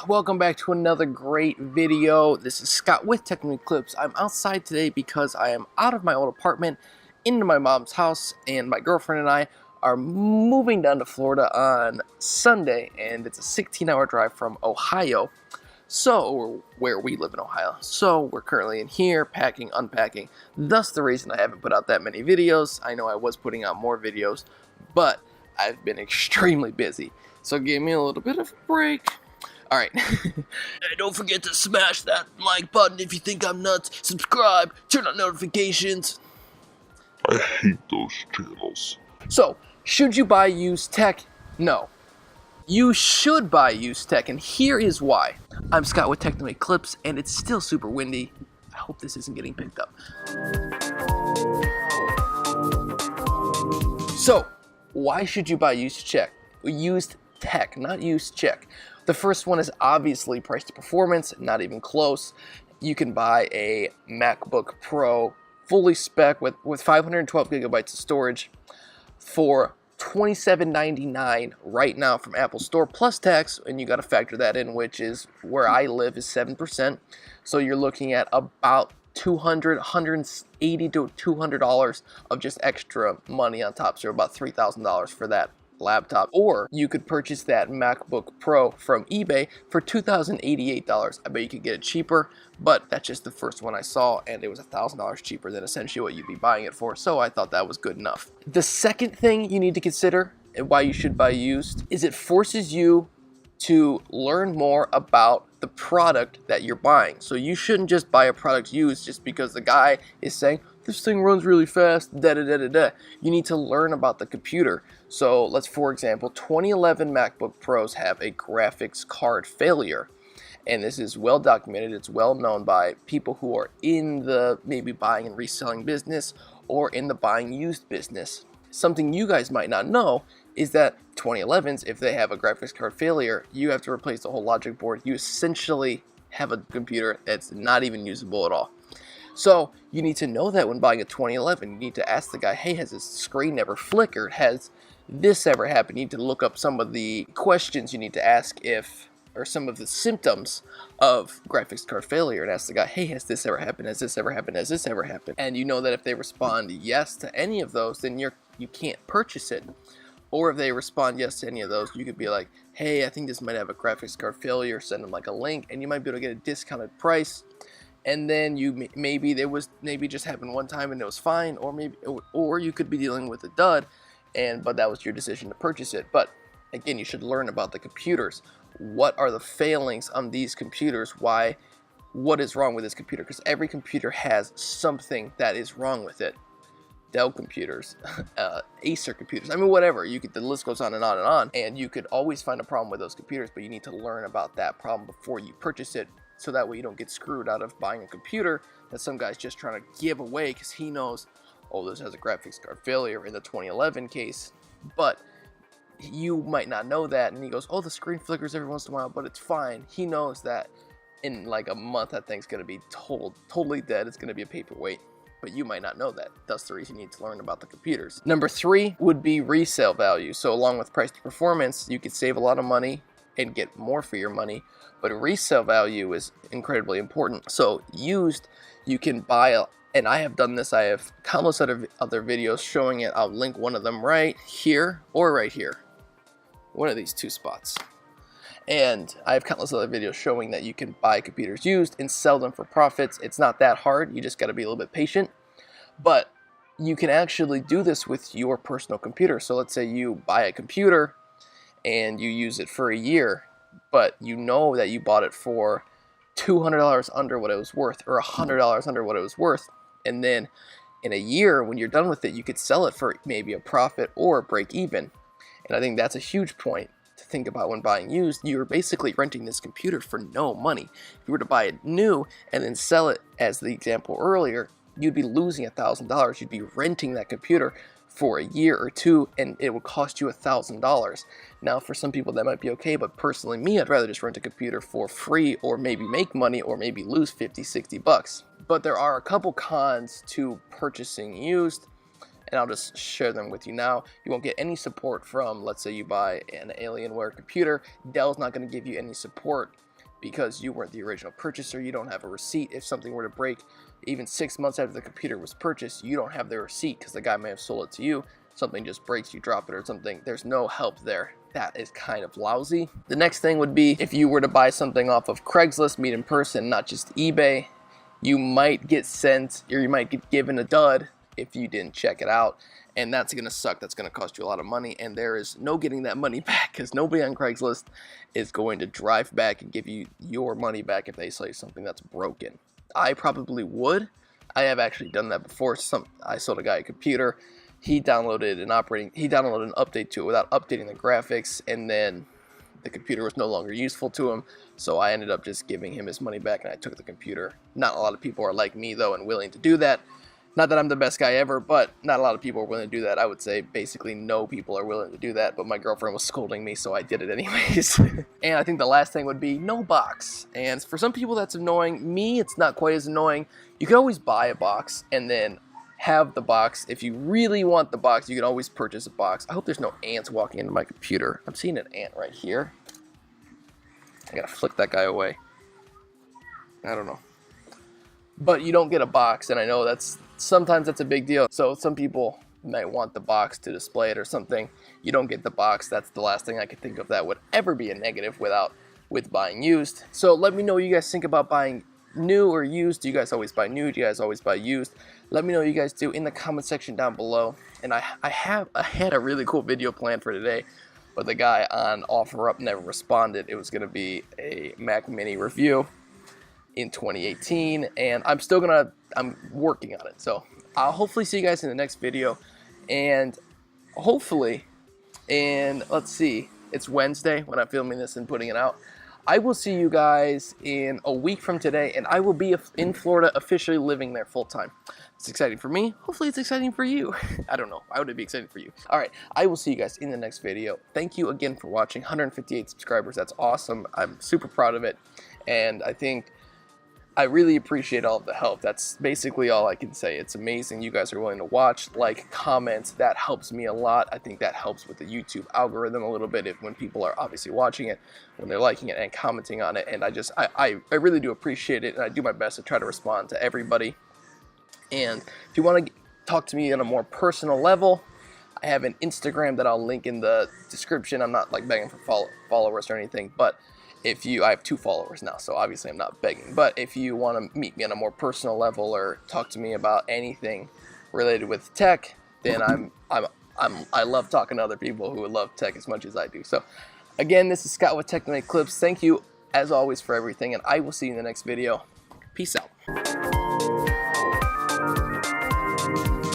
welcome back to another great video. This is Scott with Techno Eclipse. I'm outside today because I am out of my old apartment into my mom's house, and my girlfriend and I are moving down to Florida on Sunday, and it's a 16-hour drive from Ohio, so where we live in Ohio. So we're currently in here packing, unpacking, thus the reason I haven't put out that many videos. I know I was putting out more videos, but I've been extremely busy, so give me a little bit of a break. Alright, and don't forget to smash that like button if you think I'm nuts, subscribe, turn on notifications. I hate those channels. So, should you buy used tech? No. You should buy used tech, and here is why. I'm Scott with Techno Eclipse, and it's still super windy. I hope this isn't getting picked up. So, why should you buy used tech, not used tech? The first one is obviously price to performance, not even close. You can buy a MacBook Pro fully spec with 512 gigabytes of storage for $27.99 right now from Apple Store plus tax, and you got to factor that in, which is where I live is 7%. So you're looking at about $180 to $200 of just extra money on top, so about $3,000 for that laptop. Or you could purchase that MacBook Pro from eBay for $2,088. I bet you could get it cheaper, but that's just the first one I saw, and it was $1,000 cheaper than essentially what you'd be buying it for, so I thought that was good enough. The second thing you need to consider and why you should buy used is it forces you to learn more about the product that you're buying. So you shouldn't just buy a product used just because the guy is saying, this thing runs really fast, da-da-da-da-da. You need to learn about the computer. So let's, for example, 2011 MacBook Pros have a graphics card failure. And this is well documented. It's well known by people who are in the maybe buying and reselling business or in the buying used business. Something you guys might not know is that 2011s, if they have a graphics card failure, you have to replace the whole logic board. You essentially have a computer that's not even usable at all. So you need to know that when buying a 2011, you need to ask the guy, hey, has this screen never flickered? Has this ever happened? You need to look up some of the questions you need to ask or some of the symptoms of graphics card failure, and ask the guy, hey, has this ever happened? Has this ever happened? Has this ever happened? And you know that if they respond yes to any of those, then you can't purchase it. Or if they respond yes to any of those, you could be like, hey, I think this might have a graphics card failure, send them like a link, and you might be able to get a discounted price. And then maybe just happened one time and it was fine, or you could be dealing with a dud, but that was your decision to purchase it. But again, you should learn about the computers. What are the failings on these computers? What is wrong with this computer? Because every computer has something that is wrong with it. Dell computers, Acer computers, I mean, whatever. The list goes on and on and on, and you could always find a problem with those computers, but you need to learn about that problem before you purchase it, so that way you don't get screwed out of buying a computer that some guy's just trying to give away because he knows, oh, this has a graphics card failure in the 2011 case, but you might not know that, and he goes, oh, the screen flickers every once in a while, but it's fine. He knows that in like a month that thing's going to be totally dead. It's going to be a paperweight. But you might not know that. That's the reason you need to learn about the computers. Number 3 would be resale value. So along with price to performance, you could save a lot of money and get more for your money, but resale value is incredibly important. So used, you can buy and I have done this. I have countless other videos showing it. I'll link one of them right here or right here. One of these two spots. And I have countless other videos showing that you can buy computers used and sell them for profits. It's not that hard. You just got to be a little bit patient. But you can actually do this with your personal computer. So let's say you buy a computer and you use it for a year, but you know that you bought it for $200 under what it was worth, or $100 under what it was worth. And then in a year, when you're done with it, you could sell it for maybe a profit or break even. And I think that's a huge point to think about when buying used. You're basically renting this computer for no money. If you were to buy it new and then sell it, as the example earlier, you'd be losing $1,000. You'd be renting that computer for a year or two, and it would cost you $1,000. Now, for some people that might be okay, but personally me, I'd rather just rent a computer for free, or maybe make money, or maybe lose 50, 60 bucks. But there are a couple cons to purchasing used, and I'll just share them with you now. You won't get any support from, let's say you buy an Alienware computer. Dell's not going to give you any support because you weren't the original purchaser. You don't have a receipt. If something were to break even 6 months after the computer was purchased, you don't have the receipt because the guy may have sold it to you. Something just breaks, you drop it or something. There's no help there. That is kind of lousy. The next thing would be if you were to buy something off of Craigslist, meet in person, not just eBay, you might get sent, or you might get given a dud if you didn't check it out. And that's gonna suck. That's gonna cost you a lot of money, and there is no getting that money back because nobody on Craigslist is going to drive back and give you your money back if they sell you something that's broken. I probably would. I have actually done that before. I sold a guy a computer. He downloaded an update to it without updating the graphics, and then the computer was no longer useful to him, so I ended up just giving him his money back, and I took the computer. Not a lot of people are like me, though, and willing to do that. Not that I'm the best guy ever, but not a lot of people are willing to do that. I would say basically no people are willing to do that, but my girlfriend was scolding me, so I did it anyways. And I think the last thing would be no box. And for some people that's annoying. Me, it's not quite as annoying. You can always buy a box and then have the box. If you really want the box, you can always purchase a box. I hope there's no ants walking into my computer. I'm seeing an ant right here. I gotta flick that guy away. I don't know. But you don't get a box, and I know sometimes that's a big deal. So some people might want the box to display it or something. You don't get the box. That's the last thing I could think of that would ever be a negative with buying used. So let me know what you guys think about buying new or used. Do you guys always buy new? Do you guys always buy used? Let me know what you guys do in the comment section down below. And I had a really cool video planned for today, but the guy on OfferUp never responded. It was going to be a Mac Mini review in 2018, and I'm working on it. So I'll hopefully see you guys in the next video, and hopefully, and let's see, it's Wednesday when I'm filming this and putting it out. I will see you guys in a week from today, and I will be in Florida officially living there full time. It's exciting for me. Hopefully it's exciting for you. I don't know. Why would it be exciting for you? All right. I will see you guys in the next video. Thank you again for watching. 158 subscribers. That's awesome. I'm super proud of it. And I really appreciate all of the help. That's basically all I can say. It's amazing you guys are willing to watch, like, comment. That helps me a lot. I think that helps with the YouTube algorithm a little bit when people are obviously watching it, when they're liking it and commenting on it. And I really do appreciate it, and I do my best to try to respond to everybody. And if you want to talk to me on a more personal level, I have an Instagram that I'll link in the description. I'm not like begging for followers or anything, but I have 2 followers now, so obviously I'm not begging. But if you want to meet me on a more personal level or talk to me about anything related with tech, then I love talking to other people who love tech as much as I do. So again, this is Scott with Techno Eclipse. Thank you as always for everything, and I will see you in the next video. Peace out.